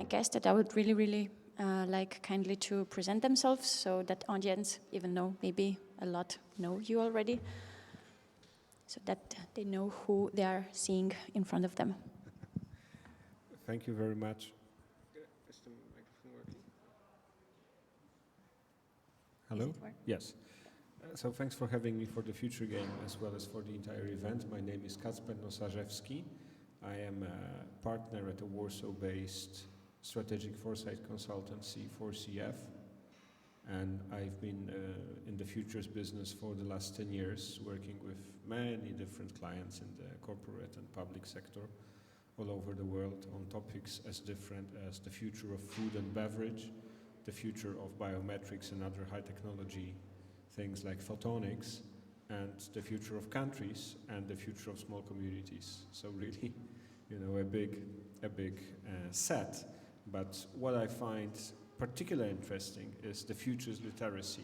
guests that I would really like kindly to present themselves so that audience, even though maybe a lot know you already, so that they know who they are seeing in front of them. Thank you very much. Is the microphone working? Hello? Yes. So thanks for having me for the Future Game as well as for the entire event. My name is Kacper Nosajevski. I am a partner at a Warsaw-based strategic foresight consultancy, 4CF, and I've been in the futures business for the last 10 years, working with many different clients in the corporate and public sector all over the world on topics as different as the future of food and beverage, the future of biometrics and other high technology things like photonics, and the future of countries and the future of small communities. So really, a big set. But what I find particularly interesting is the futures literacy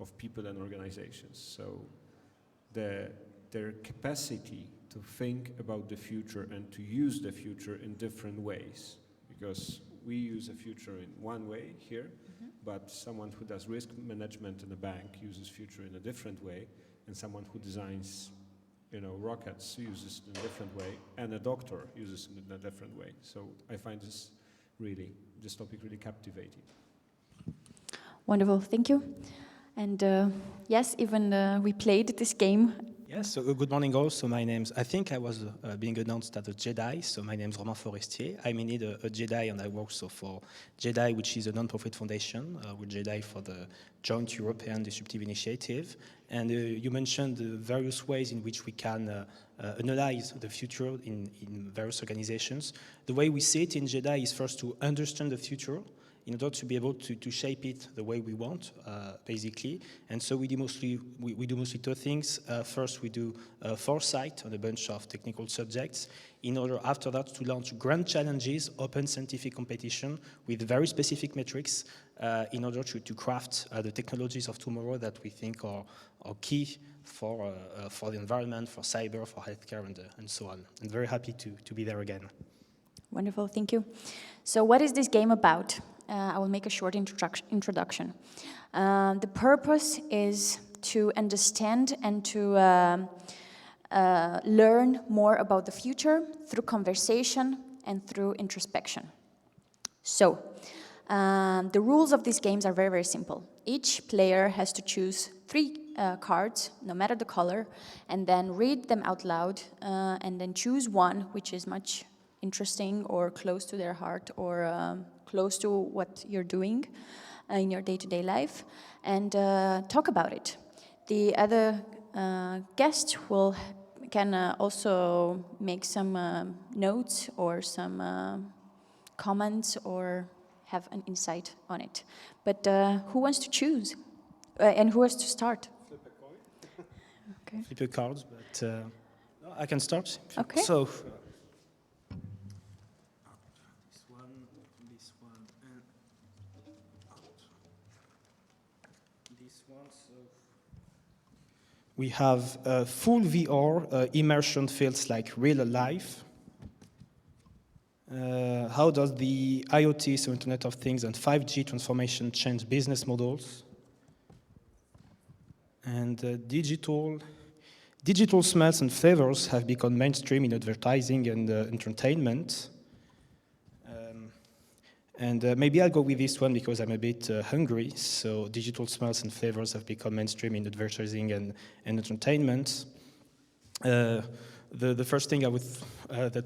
of people and organizations. So their capacity to think about the future and to use the future in different ways, because we use a future in one way here, but someone who does risk management in a bank uses future in a different way, and someone who designs rockets uses it in a different way, and a doctor uses it in a different way. So I find this topic really captivating. Wonderful, thank you. And yes, even we played this game. Yes, so good morning all. So my name's, I think I was being announced as a Jedi, so my name's Romain Forestier. I'm indeed a Jedi, and I work for Jedi, which is a non-profit foundation. We're Jedi for the Joint European Disruptive Initiative. And you mentioned the various ways in which we can analyze the future in various organizations. The way we see it in Jedi is first to understand the future in order to be able to shape it the way we want, basically. And so we do mostly two things. First, we do foresight on a bunch of technical subjects in order after that to launch grand challenges, open scientific competition with very specific metrics in order to craft the technologies of tomorrow that we think are key for the environment, for cyber, for healthcare, and so on. I'm very happy to be there again. Wonderful, thank you. So what is this game about? I will make a short introduction. The purpose is to understand and to learn more about the future through conversation and through introspection. So, the rules of these games are very simple. Each player has to choose 3 cards, no matter the color, and then read them out loud, and then choose one which is much interesting or close to their heart or close to what you're doing in your day-to-day life, and talk about it. The other guest can also make some notes or some comments or have an insight on it. But who wants to choose? And who has to start? Flip a coin. Okay. Flip a card, but I can start. Okay. So, this one, and this one. So we have full VR immersion feels like real life. How does the IoT, so Internet of Things, and 5G transformation change business models? And digital smells and flavors have become mainstream in advertising and entertainment. Maybe I'll go with this one because I'm a bit hungry. So digital smells and flavors have become mainstream in advertising and entertainment. The first thing that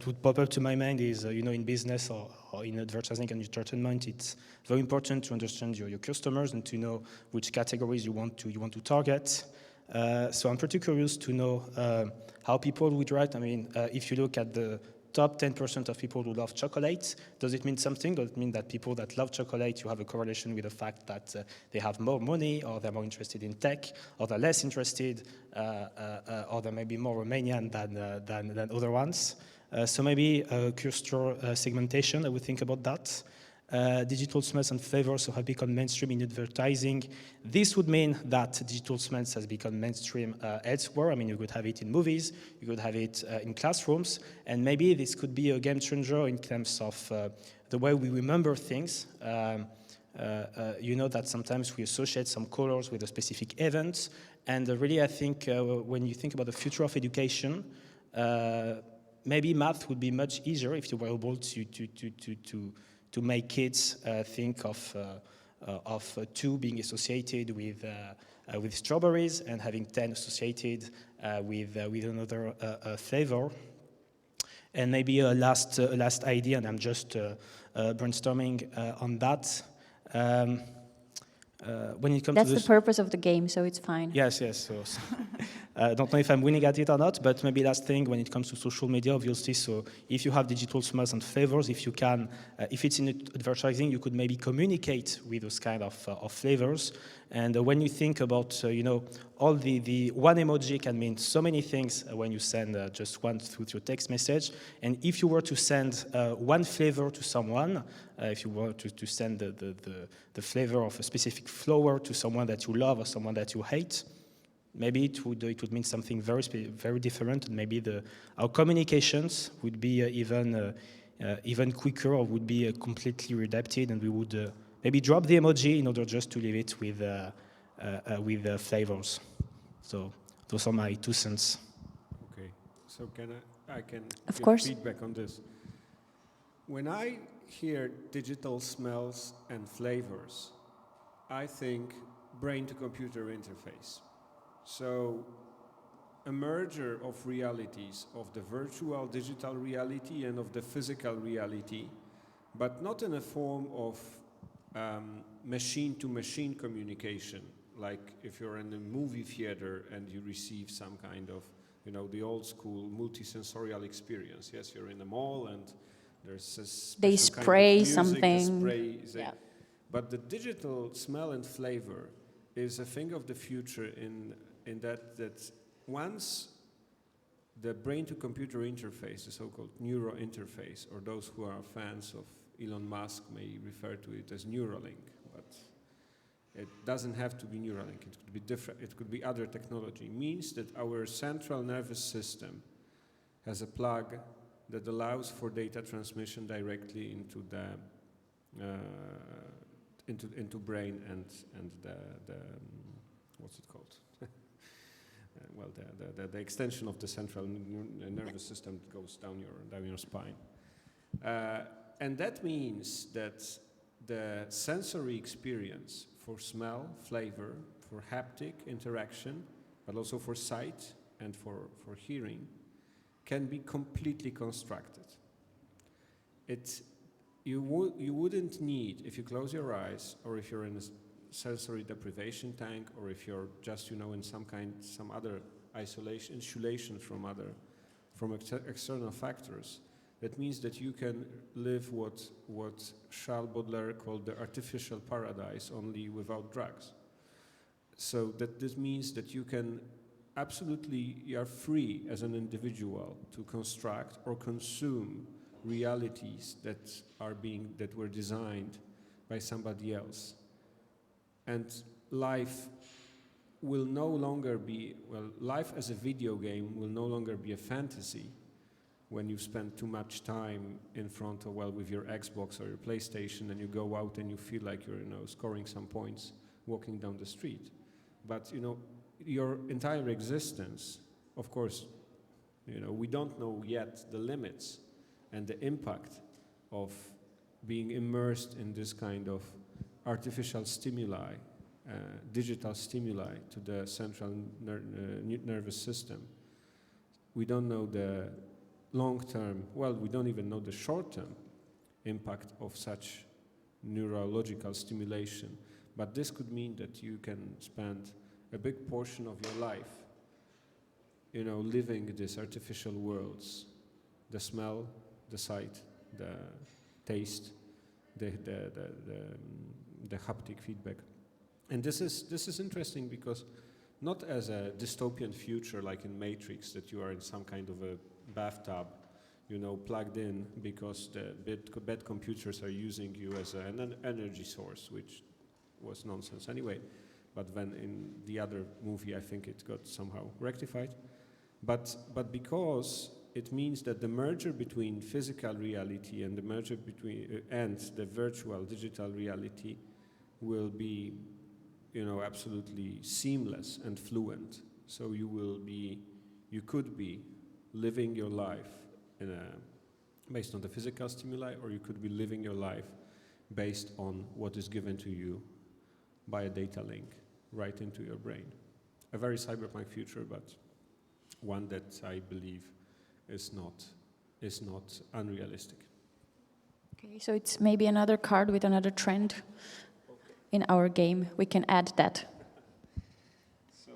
would pop up to my mind is, in business or in advertising and entertainment, it's very important to understand your customers and to know which categories you want to target. So I'm pretty curious to know how people would write. I mean, if you look at the top 10% of people who love chocolate, does it mean something? Does it mean that people that love chocolate, you have a correlation with the fact that they have more money, or they're more interested in tech, or they're less interested, or they may be more Romanian than other ones? So maybe cluster segmentation, I would think about that. digital smells and flavors have become mainstream in advertising. This would mean that digital smells has become mainstream elsewhere. I mean, you could have it in movies, you could have it in classrooms, and maybe this could be a game changer in terms of the way we remember things. You know that sometimes we associate some colors with a specific event, and really I think when you think about the future of education, maybe math would be much easier if you were able to make kids think of 2 being associated with strawberries and having 10 associated with another flavor. And maybe a last idea, and I'm just brainstorming on that. When it comes That's to the purpose of the game, so it's fine. Yes. So I don't know if I'm winning at it or not, but maybe last thing when it comes to social media, obviously. So if you have digital smells and flavors, if you can, if it's in advertising, you could maybe communicate with those kind of flavors. And when you think about, all the one emoji can mean so many things when you send just one through your text message. And if you were to send one flavor to someone, if you were to send the flavor of a specific flower to someone that you love or someone that you hate, maybe it would mean something very different, and maybe our communications would be even quicker, or would be completely readapted, and we would maybe drop the emoji in order just to leave it with flavors. So those are my 2 cents. Okay, so I can Of give course. feedback on this. When I hear digital smells and flavors, I think brain-to-computer interface. So a merger of realities, of the virtual digital reality and of the physical reality, but not in a form of machine-to-machine communication, like if you're in a movie theater and you receive some kind of, the old school multisensorial experience. Yes, you're in a mall and there's a special They spray kind of music, something. Yeah. But the digital smell and flavor is a thing of the future in that once the brain-to-computer interface, the so-called neuro interface, or those who are fans of Elon Musk may refer to it as Neuralink, but it doesn't have to be Neuralink. It could be different. It could be other technology. Means that our central nervous system has a plug that allows for data transmission directly into the into brain and the what's it called? Well, the extension of the central nervous system that goes down your spine. And that means that the sensory experience for smell, flavor, for haptic interaction, but also for sight and for hearing, can be completely constructed. You wouldn't need, if you close your eyes, or if you're in a sensory deprivation tank, or if you're just, in some other insulation from external factors. That means that you can live what Charles Baudelaire called the artificial paradise, only without drugs. So that this means that you are free as an individual to construct or consume realities that were designed by somebody else. And life will no longer be, life as a video game will no longer be a fantasy when you spend too much time in front of, with your Xbox or your PlayStation, and you go out and you feel like you're, scoring some points walking down the street. But, your entire existence, of course, we don't know yet the limits and the impact of being immersed in this kind of artificial stimuli, digital stimuli to the central nervous system. We don't know the long-term, we don't even know the short-term impact of such neurological stimulation. But this could mean that you can spend a big portion of your life, living these artificial worlds, the smell, the sight, the taste, the haptic feedback. And this is interesting because not as a dystopian future like in Matrix, that you are in some kind of a bathtub, plugged in because the bad computers are using you as an energy source, which was nonsense anyway. But then in the other movie, I think it got somehow rectified. But because it means that the merger between physical reality and the merger between and the virtual digital reality will be, absolutely seamless and fluent. So you could be living your life based on the physical stimuli, or you could be living your life based on what is given to you by a data link right into your brain. A very cyberpunk future, but one that I believe is not unrealistic. Okay, so it's maybe another card with another trend in our game. We can add that. So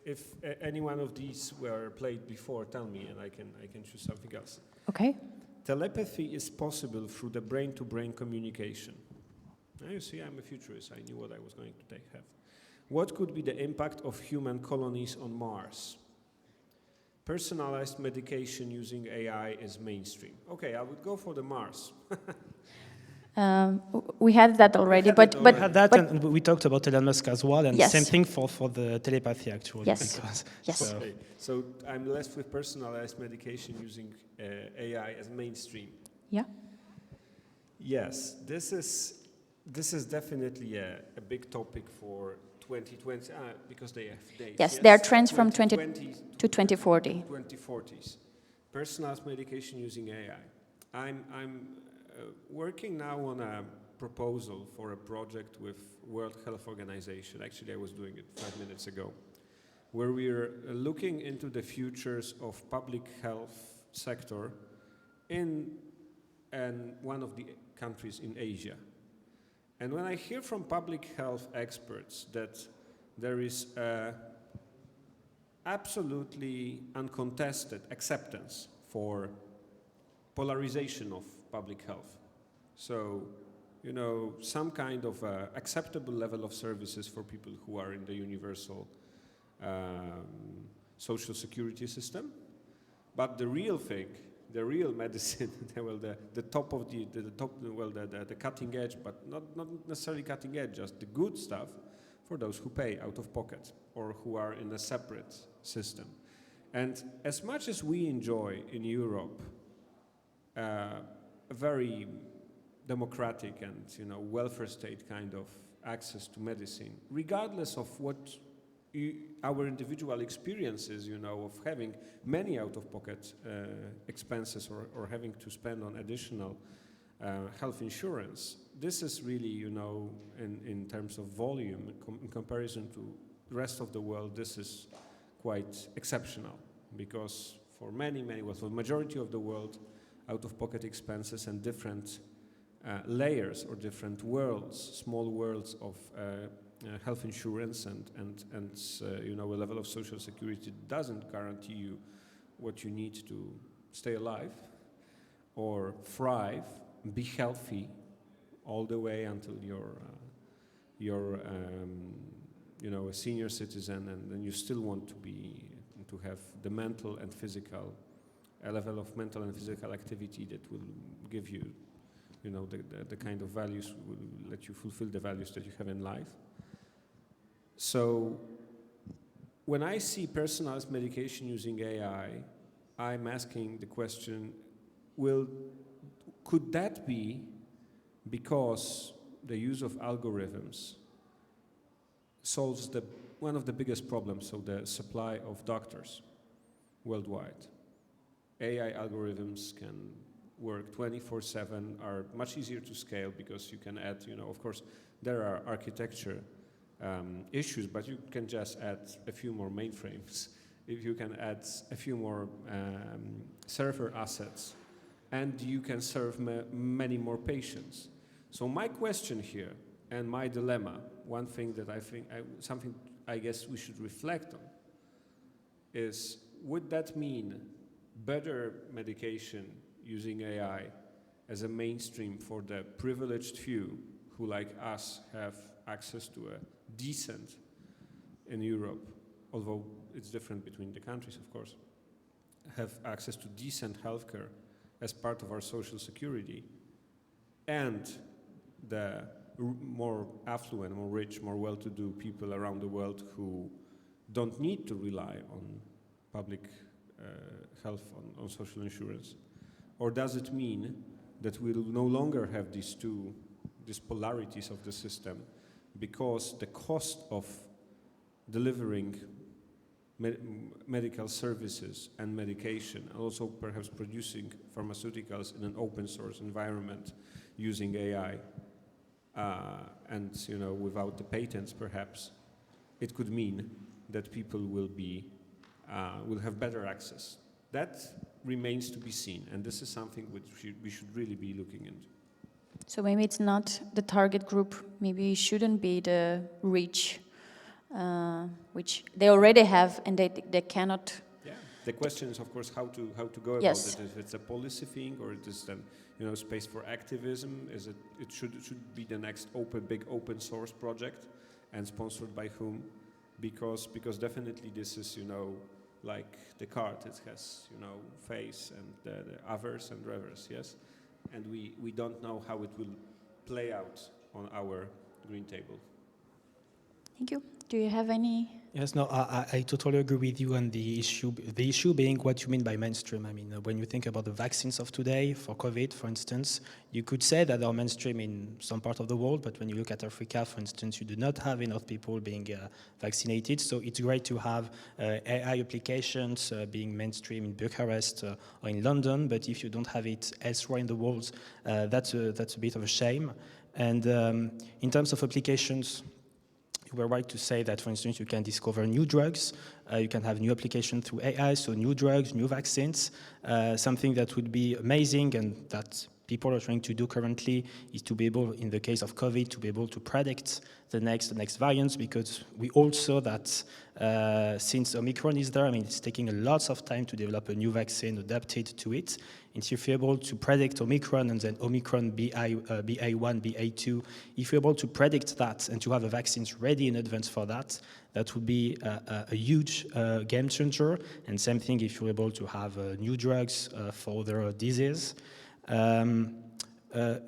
if any one of these were played before, tell me, and I can choose something else. Okay. Telepathy is possible through the brain-to-brain communication. Now you see, I'm a futurist. I knew what I was going to have. What could be the impact of human colonies on Mars? Personalized medication using AI is mainstream. Okay, I would go for the Mars. We had that already, but and we talked about Elon Musk as well, and yes. Same thing for the telepathy actually. Yes. Yes. Okay. So I'm left with personalized medication using AI as mainstream. Yeah. Yes, this is definitely a big topic for 2020 because they have dates. Yes, there are trends from 2020 to 2040. 2040s. Personalized medication using AI. I'm working now on a proposal for a project with World Health Organization. Actually, I was doing it 5 minutes ago, where we're looking into the futures of public health sector in one of the countries in Asia. And when I hear from public health experts that there is absolutely uncontested acceptance for polarization of public health. So, some kind of acceptable level of services for people who are in the universal social security system. But the real thing, the real medicine, the cutting edge, but not necessarily cutting edge, just the good stuff for those who pay out of pocket or who are in a separate system. And as much as we enjoy in Europe a very democratic and welfare state kind of access to medicine, regardless of what our individual experiences, of having many out-of-pocket expenses or having to spend on additional health insurance, this is really, in terms of volume, in comparison to the rest of the world, this is quite exceptional, because for for the majority of the world, out-of-pocket expenses and different layers or different worlds, small worlds of health insurance and a level of social security doesn't guarantee you what you need to stay alive or thrive, be healthy all the way until you're a senior citizen, and then you still want to have the mental and physical, a level of mental and physical activity that will give you, the kind of values, will let you fulfill the values that you have in life. So when I see personalized medication using AI, I'm asking the question, could that be because the use of algorithms solves one of the biggest problems, so the supply of doctors worldwide? AI algorithms can work 24/7, are much easier to scale because you can add, of course, there are architecture issues, but you can just add a few more mainframes, if you can add a few more server assets, and you can serve many more patients. So my question here, and my dilemma, one thing that something I guess we should reflect on, is would that mean better medication using AI as a mainstream for the privileged few who, like us, have access to a decent, in Europe, although it's different between the countries, of course, have access to decent healthcare as part of our social security, and the more affluent, more rich, more well-to-do people around the world who don't need to rely on public health, on social insurance? Or does it mean that we'll no longer have these polarities of the system, because the cost of delivering medical services and medication, and also perhaps producing pharmaceuticals in an open source environment using AI, and without the patents perhaps, it could mean that people will have better access. That remains to be seen, and this is something which we should really be looking into. So maybe it's not the target group, maybe it shouldn't be the rich, which they already have and they cannot. Yeah. The question is, of course, how to go about Yes. it. If it's a policy thing, or it is then space for activism. It should be the next big open source project, and sponsored by whom? Because definitely this is like the card. It has face and the others and revers. Yes. And we don't know how it will play out on our green table. Thank you. Do you have any? Yes, no, I totally agree with you on the issue. The issue being what you mean by mainstream. I mean, when you think about the vaccines of today, for COVID, for instance, you could say that they're mainstream in some part of the world, but when you look at Africa, for instance, you do not have enough people being vaccinated. So it's great to have AI applications being mainstream in Bucharest or in London, but if you don't have it elsewhere in the world, that's a bit of a shame. And in terms of applications, you were right to say that, for instance, you can discover new drugs, you can have new applications through AI, so new drugs, new vaccines. Something that would be amazing and that people are trying to do currently is to be able, in the case of COVID, to be able to predict the next variants, because we all saw that since Omicron is there, I mean, it's taking a lot of time to develop a new vaccine adapted to it. And if you're able to predict Omicron and then Omicron BA1, BA2, if you're able to predict that and to have a vaccines ready in advance for that, that would be a huge game changer. And same thing if you're able to have new drugs for other diseases.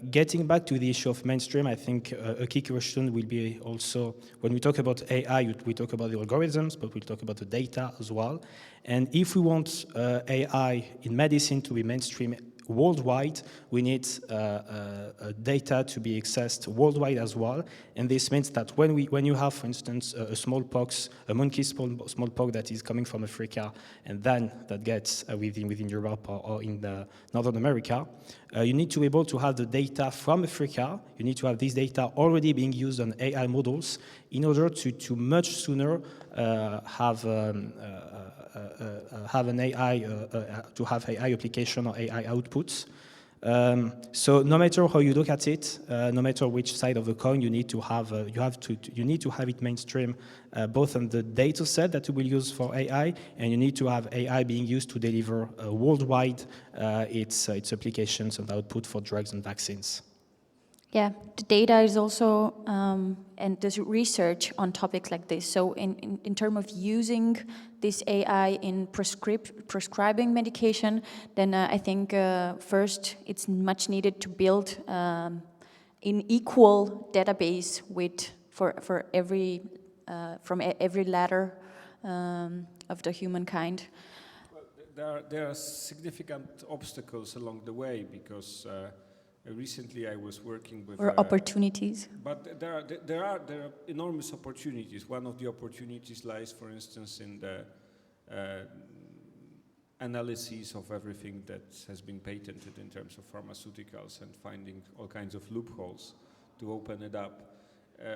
Getting back to the issue of mainstream, I think a key question will be also, when we talk about AI, we talk about the algorithms, but we talk about the data as well. And if we want AI in medicine to be mainstream worldwide, we need data to be accessed worldwide as well. And this means that when you have, for instance, a smallpox, a monkey smallpox that is coming from Africa, and then that gets within Europe or in Northern America, you need to be able to have the data from Africa. You need to have this data already being used on AI models in order to much sooner have an AI to have AI application or AI outputs. So no matter how you look at it, no matter which side of the coin, you need to have it mainstream, both on the data set that you will use for AI, and you need to have AI being used to deliver worldwide its applications and output for drugs and vaccines. Yeah, the data is also, and there's research on topics like this. So in terms of using this AI in prescribing medication, then I think first it's much needed to build an equal database for every from every ladder of the humankind. Well, there are significant obstacles along the way, because recently I was working with... Or opportunities. But there are enormous opportunities. One of the opportunities lies, for instance, in the analysis of everything that has been patented in terms of pharmaceuticals, and finding all kinds of loopholes to open it up.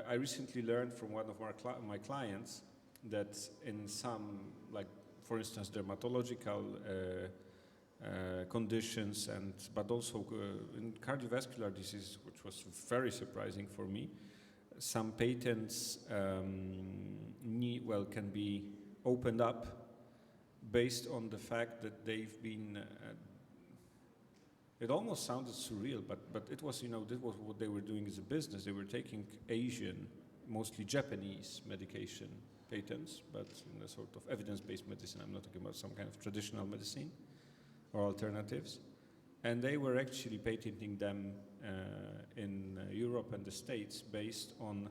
I recently learned from one of my clients that in some, like, for instance, dermatological conditions, but also in cardiovascular disease, which was very surprising for me, some patents can be opened up based on the fact that they've been. It almost sounded surreal, but it was, this was what they were doing as a business. They were taking Asian, mostly Japanese medication patents, but in a sort of evidence-based medicine. I'm not talking about some kind of traditional medicine. or alternatives, and they were actually patenting them in Europe and the States based on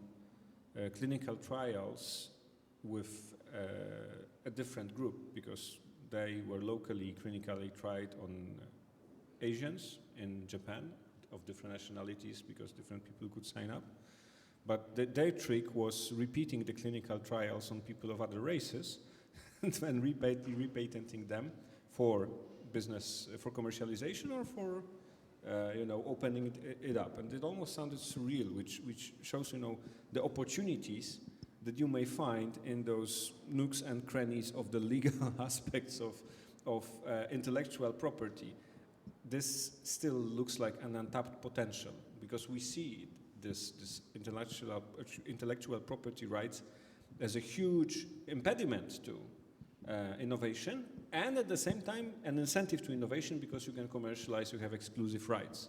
clinical trials with a different group, because they were locally clinically tried on Asians in Japan of different nationalities, because different people could sign up. But their trick was repeating the clinical trials on people of other races and then repatenting them for business, for commercialization, or for opening it up. And it almost sounded surreal, which shows the opportunities that you may find in those nooks and crannies of the legal aspects of intellectual property. This still looks like an untapped potential, because we see this intellectual property rights as a huge impediment to innovation, and at the same time an incentive to innovation, because you can commercialize, you have exclusive rights.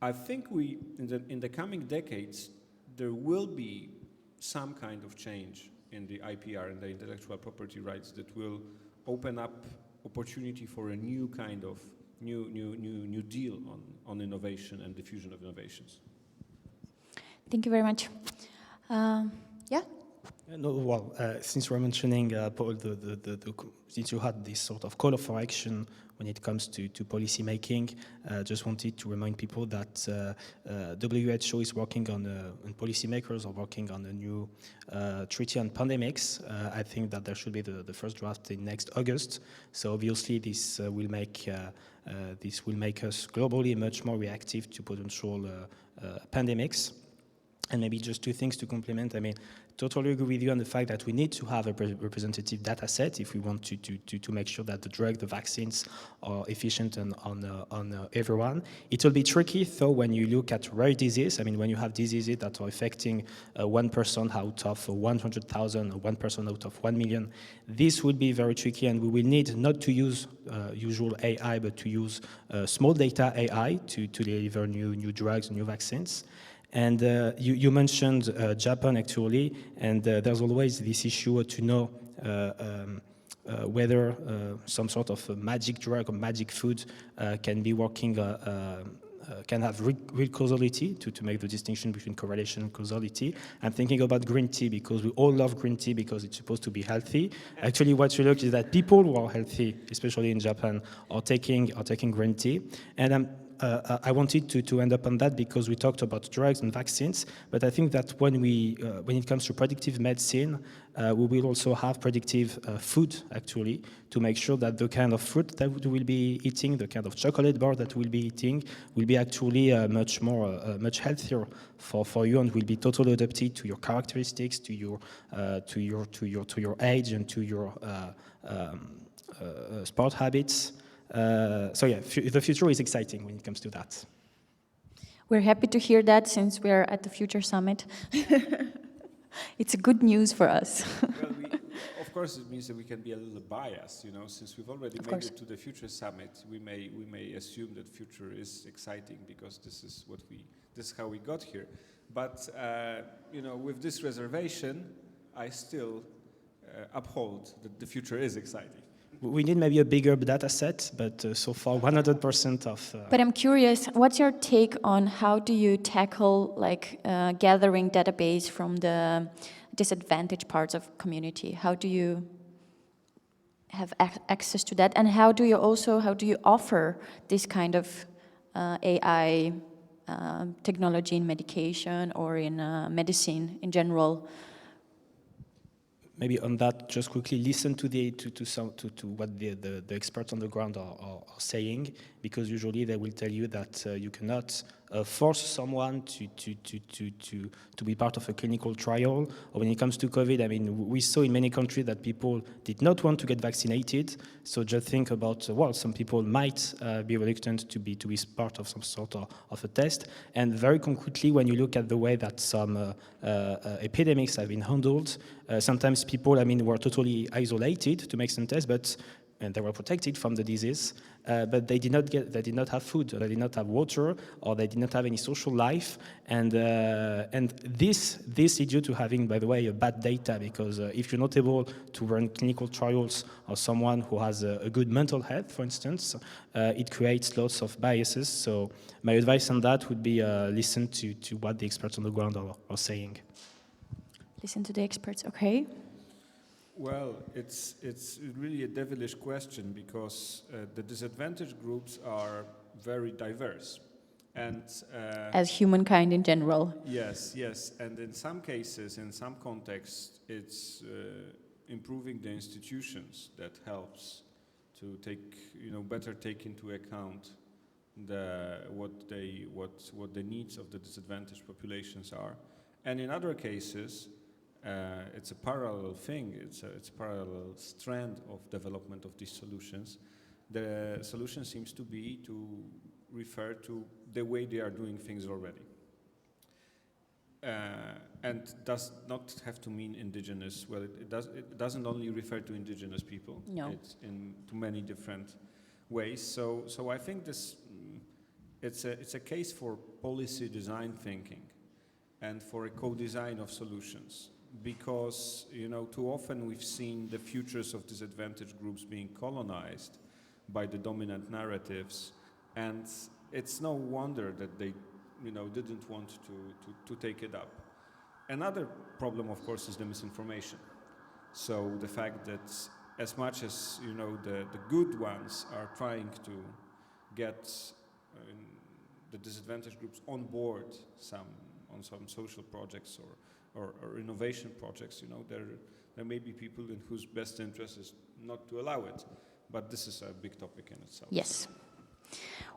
I think in the coming decades there will be some kind of change in the IPR and the intellectual property rights that will open up opportunity for a new kind of new deal on innovation and diffusion of innovations. Thank you very much. Yeah? Since we're mentioning, Paul, since you had this sort of call for action when it comes to policy making, just wanted to remind people that WHO is working on, and policymakers are working on a new treaty on pandemics. I think that there should be the first draft in next August. So obviously this will make us globally much more reactive to potential pandemics. And maybe just two things to complement. I mean, totally agree with you on the fact that we need to have a representative data set if we want to make sure that the vaccines are efficient on everyone. It will be tricky, though, when you look at rare disease. I mean, when you have diseases that are affecting 1% out of 100,000 or 1% out of 1 million, this would be very tricky, and we will need not to use usual AI, but to use small data AI to deliver new drugs, new vaccines. And you mentioned Japan, actually, and there's always this issue to know whether some sort of a magic drug or magic food can be working, can have real causality, to make the distinction between correlation and causality. I'm thinking about green tea, because we all love green tea because it's supposed to be healthy. Actually, what you look is that people who are healthy, especially in Japan, are taking green tea. And I wanted to end up on that because we talked about drugs and vaccines, but I think that when it comes to predictive medicine, we will also have predictive food, actually, to make sure that the kind of fruit that we will be eating, the kind of chocolate bar that we'll be eating, will be actually much healthier for you, and will be totally adapted to your characteristics, to your age, and to your sport habits. So yeah, the future is exciting when it comes to that. We're happy to hear that, since we're at the Future Summit. It's a good news for us. Well, of course, it means that we can be a little biased, since we've already made it to the Future Summit. We may assume that future is exciting because this is how we got here. But with this reservation, I still uphold that the future is exciting. We need maybe a bigger data set, but so far 100% of... But I'm curious, what's your take on how do you tackle gathering database from the disadvantaged parts of community? How do you have access to that? And how do you offer this kind of AI technology in medication or in medicine in general? Maybe on that, just quickly listen to what the experts on the ground are saying, because usually they will tell you that you cannot force someone to be part of a clinical trial. Or when it comes to COVID, I mean, we saw in many countries that people did not want to get vaccinated. So just think about, some people might be reluctant to be part of some sort of a test. And very concretely, when you look at the way that some epidemics have been handled, sometimes people, were totally isolated to make some tests, but and they were protected from the disease, but they did not have food, or they did not have water, or they did not have any social life, and this leads you to having, by the way, a bad data, because if you're not able to run clinical trials or someone who has a good mental health, for instance, it creates lots of biases. So my advice on that would be listen to what the experts on the ground are saying. Listen to the experts, okay? Well, it's really a devilish question, because the disadvantaged groups are very diverse. And As humankind in general. yes, and in some cases, in some contexts, it's improving the institutions that helps to better take into account what the needs of the disadvantaged populations are, and in other cases, it's a parallel thing. It's a parallel strand of development of these solutions. The solution seems to be to refer to the way they are doing things already. And does not have to mean indigenous. Well, it doesn't only refer to indigenous people. No. It's to many different ways. So I think it's a case for policy design thinking and for a co-design of solutions. Because, too often we've seen the futures of disadvantaged groups being colonized by the dominant narratives, and it's no wonder that they, didn't want to take it up. Another problem, of course, is the misinformation. So the fact that as much as, the good ones are trying to get the disadvantaged groups on board on some social projects or innovation projects, there may be people in whose best interest is not to allow it. But this is a big topic in itself. Yes.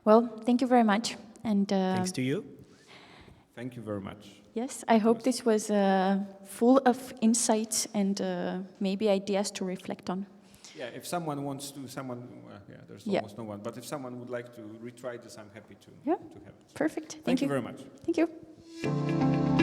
Well, thank you very much. And Thanks to you. Thank you very much. yes, I hope this was full of insights and maybe ideas to reflect on. Yeah, if someone wants to, there's almost no one. But if someone would like to retry this, I'm happy to have it. Perfect. Thank you very much. Thank you.